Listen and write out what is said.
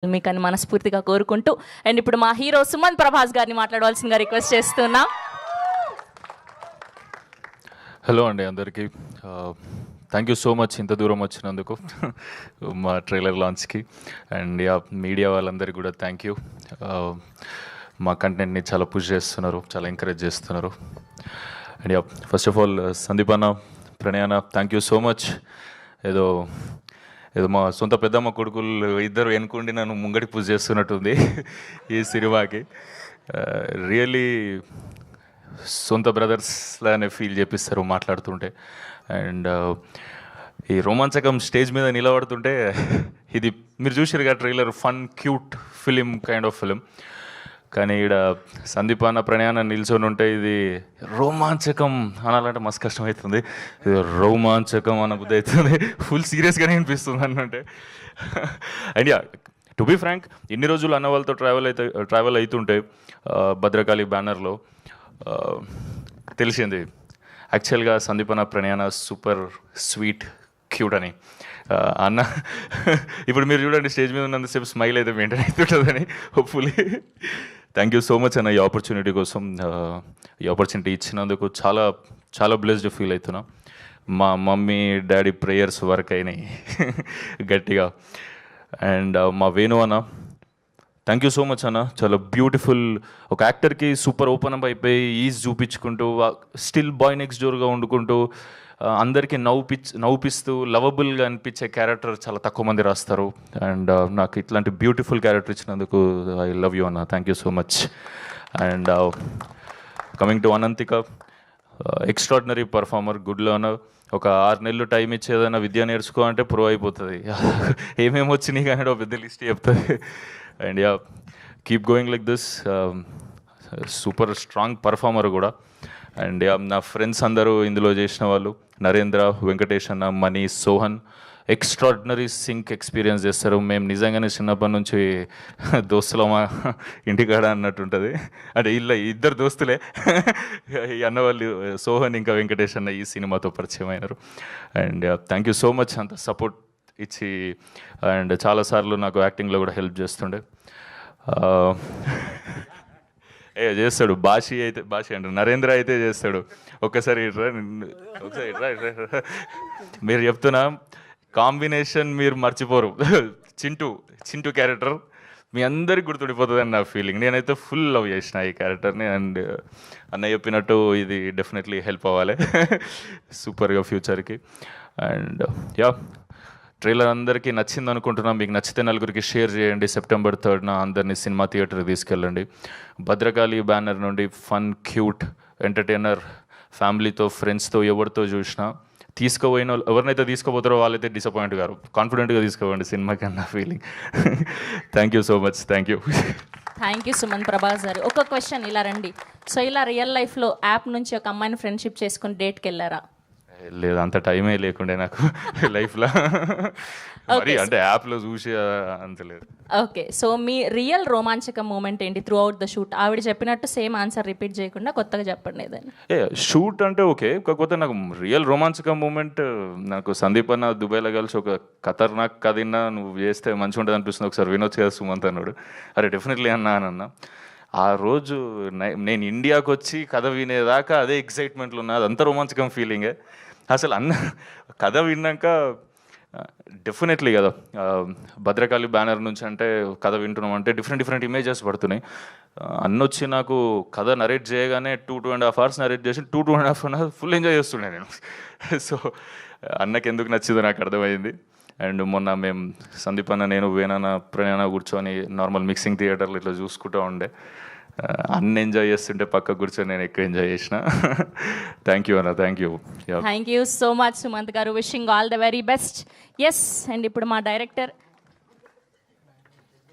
మీకని మనస్ఫూర్తిగా కోరుకుంటూ అండ్ ఇప్పుడు మా హీరో సుమంత్ ప్రభాస్ గారిని మాట్లాడవలసిందిగా రిక్వెస్ట్ చేస్తున్నా. హలో అండి అందరికీ. థ్యాంక్ యూ సో మచ్ ఇంత దూరం వచ్చినందుకు మా ట్రైలర్ లాంచ్కి. అండ్ మీడియా వాళ్ళందరికీ కూడా థ్యాంక్ యూ. మా కంటెంట్ని చాలా పుష్ చేస్తున్నారు, చాలా ఎంకరేజ్ చేస్తున్నారు. And first of all Sandeep అన్న, ప్రణయ్ అన్న, థ్యాంక్ యూ సో మచ్. ఏదో మా సొంత పెద్దమ్మ కొడుకులు ఇద్దరు వెనుకుండి నన్ను ముంగడి పూజ చేస్తున్నట్టుంది ఈ సినిమాకి. రియల్లీ సొంత బ్రదర్స్ లానే ఫీల్ చేపిస్తారు మాట్లాడుతుంటే. అండ్ ఈ రోమాంచకం స్టేజ్ మీద నిలబడుతుంటే ఇది మీరు చూసారుగా trailer, fun cute film kind of film. కానీ ఇక్కడ సందీప్ అన్న, ప్రణయ్ అన్న నిల్చొని ఉంటే ఇది రోమాంచకం అనాలంటే మస్తు కష్టమవుతుంది. ఇది రోమాంచకం అన్న బుద్ధి అవుతుంది, ఫుల్ సీరియస్గానే అనిపిస్తుంది అన్నంటే. అండ్ టు బీ ఫ్రాంక్, ఇన్ని రోజులు అన్న వాళ్ళతో ట్రావెల్ అవుతుంటే భద్రకాళి బ్యానర్లో తెలిసింది యాక్చువల్గా సందీప్ అన్న, ప్రణయ్ అన్న సూపర్ స్వీట్ క్యూట్ అని. అన్న ఇప్పుడు మీరు చూడండి స్టేజ్ మీద ఉన్నంతసేపు స్మైల్ అయితే మెయింటైన్ అవుతుంటుందని hopefully. Thank you so much అన్న ఈ ఆపర్చునిటీ కోసం. ఈ ఆపర్చునిటీ ఇచ్చినందుకు చాలా చాలా బ్లెస్డ్ ఫీల్ అవుతున్నా. మా మమ్మీ డాడీ ప్రేయర్స్ వర్క్ అయినాయి గట్టిగా. అండ్ మా వేణు అన్న, థ్యాంక్ యూ సో మచ్ అన్న. చాలా బ్యూటిఫుల్, ఒక యాక్టర్కి సూపర్ ఓపెన్ అప్ అయిపోయి ఈజ్ చూపించుకుంటూ స్టిల్ బాయ్ నెక్స్ట్ డోర్గా వండుకుంటూ అందరికీ నవ్వుపిస్తూ లవబుల్గా అనిపించే క్యారెక్టర్ చాలా తక్కువ మంది రాస్తారు. అండ్ నాకు ఇట్లాంటి బ్యూటిఫుల్ క్యారెక్టర్ ఇచ్చినందుకు ఐ లవ్ యూ అన్న, thank you so much. And coming to Ananthika, extraordinary performer, good learner. ఒక 6 నెలలు టైం ఇచ్చేదైనా విద్య నేర్చుకో అంటే ప్రో అయిపోతుంది. ఏమేమి వచ్చినాయి కానీ ఒక పెద్ద లిస్ట్ చెప్తుంది. And keep going like this. Super strong performer కూడా. అండ్ నా ఫ్రెండ్స్ అందరూ ఇందులో చేసిన వాళ్ళు, నరేంద్ర, వెంకటేష్ అన్న, Mani, Sohan, extraordinary sync experience చేస్తారు. మేము నిజంగానే చిన్నప్పటి నుంచి దోస్తులమా ఇంటికాడ అన్నట్టుంటుంది. అంటే ఇద్దరు దోస్తులే ఈ అన్న వాళ్ళు, సోహన్ ఇంకా వెంకటేష్ అన్న ఈ సినిమాతో పరిచయం అయినారు. And thank you so much అంత సపోర్ట్ ఇచ్చి. అండ్ చాలాసార్లు నాకు యాక్టింగ్లో కూడా హెల్ప్ చేస్తుండే. చేస్తాడు భాషి అంటారు, నరేంద్ర అయితే చేస్తాడు. ఒకసారి మీరు చెప్తున్నా కాంబినేషన్ మీరు మర్చిపోరు. చింటూ క్యారెక్టర్ మీ అందరికి గుర్తుండిపోతుంది అని నా ఫీలింగ్. నేనైతే ఫుల్ లవ్ చేసిన ఈ క్యారెక్టర్ని. అండ్ అన్న చెప్పినట్టు ఇది డెఫినెట్లీ హెల్ప్ అవ్వాలి సూపర్గా ఫ్యూచర్కి. అండ్ ట్రైలర్ అందరికీ నచ్చింది అనుకుంటున్నాం. మీకు నచ్చితే నలుగురికి షేర్ చేయండి. September 3rd అందరినీ సినిమా థియేటర్కి తీసుకెళ్ళండి. భద్రకాళి బ్యానర్ నుండి ఫన్ క్యూట్ ఎంటర్టైనర్, ఫ్యామిలీతో ఫ్రెండ్స్తో ఎవరితో చూసినా తీసుకుపోయిన ఎవరినైతే తీసుకుపోతారో వాళ్ళైతే డిసప్పాయింట్ గారు. కాన్ఫిడెంట్గా తీసుకోవండి సినిమాకి అన్న feeling. Thank you so much. Thank you Sumanth Prabhas గారు. ఒక క్వశ్చన్, ఇలా రండి. సో ఇలా రియల్ లైఫ్లో యాప్ నుంచి ఒక అమ్మాయిని ఫ్రెండ్షిప్ చేసుకుని డేట్కి వెళ్ళారా? లేదు, అంత టైమే లేకుండే నాకు లైఫ్లో. మరి అంటే యాప్లో చూసి అంత లేదు. ఓకే, సో మీ రియల్ రోమాంచక మూమెంట్ ఏంటి త్రూ అవుట్ ద షూట్? ఆవిడ చెప్పినట్టు సేమ్ ఆన్సర్ రిపీట్ చేయకుండా కొత్తగా చెప్పండి ఏదైనా. షూట్ అంటే ఓకే, కాకపోతే నాకు రియల్ రోమాంచక మూమెంట్ నాకు సందీప్ అన్న దుబాయ్లో కలిసి ఒక ఖతర్నాక్ కథ విన్నా, నువ్వు చేస్తే మంచిగా ఉంటుంది అనిపిస్తుంది, ఒకసారి వినొచ్చు కదా సుమంత్ అన్నాడు. అరే డెఫినెట్లీ అన్న. ఆ రోజు నేను ఇండియాకి వచ్చి కథ వినేదాకా అదే ఎక్సైట్మెంట్లో ఉన్నా, అదంతా రోమాంచకం ఫీలింగే. అసలు అన్న కథ విన్నాక డెఫినెట్లీ కదా భద్రకాళి బ్యానర్ నుంచి అంటే కథ వింటున్నాం అంటే డిఫరెంట్ ఇమేజెస్ పడుతున్నాయి. అన్న వచ్చి నాకు కథ నరేట్ చేయగానే 2.5 hours నరేట్ చేసి 2.5 hours ఫుల్ ఎంజాయ్ చేస్తుండే నేను. సో అన్నకి ఎందుకు నచ్చిందో నాకు అర్థమైంది. అండ్ మొన్న మేము సందీప్ అన్న, నేను, వేణన్న, ప్రణయ్ కూర్చొని నార్మల్ మిక్సింగ్ థియేటర్లో ఇట్లా చూసుకుంటూ ఉండే. అన్న ఎంజాయ్ చేస్తుంటే పక్క కూర్చొని నేను ఎక్కువ ఎంజాయ్ చేసిన. థ్యాంక్ యూ అన్న, thank you so much Sumanth garu. Wishing all the very best. Yes, and ఇప్పుడు మా డైరెక్టర్